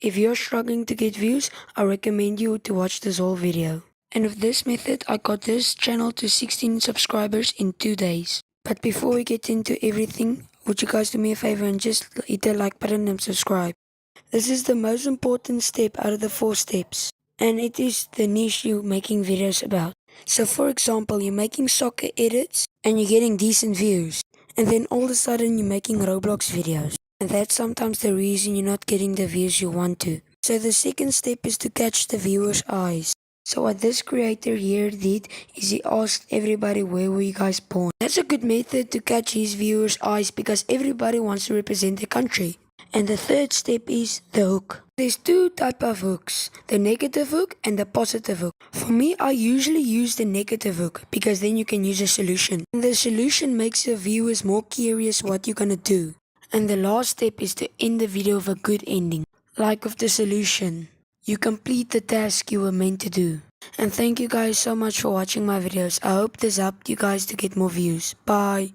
If you're struggling to get views, I recommend you to watch this whole video. And with this method, I got this channel to 16 subscribers in 2 days. But before we get into everything, would you guys do me a favor and just hit the like button and subscribe? This is the most important step out of the 4 steps, and it is the niche you're making videos about. So for example, you're making soccer edits and you're getting decent views, and then all of a sudden you're making Roblox videos, and that's sometimes the reason you're not getting the views you want to. So the second step is to catch the viewer's eyes. So what this creator here did is he asked everybody, where were you guys born? That's a good method to catch his viewers' eyes because everybody wants to represent their country. And the third step is the hook. There's 2 types of hooks, the negative hook and the positive hook. For me, I usually use the negative hook because then you can use a solution. And the solution makes the viewers more curious what you're gonna do. And the last step is to end the video with a good ending. Like with the solution, you complete the task you were meant to do. And thank you guys so much for watching my videos. I hope this helped you guys to get more views. Bye.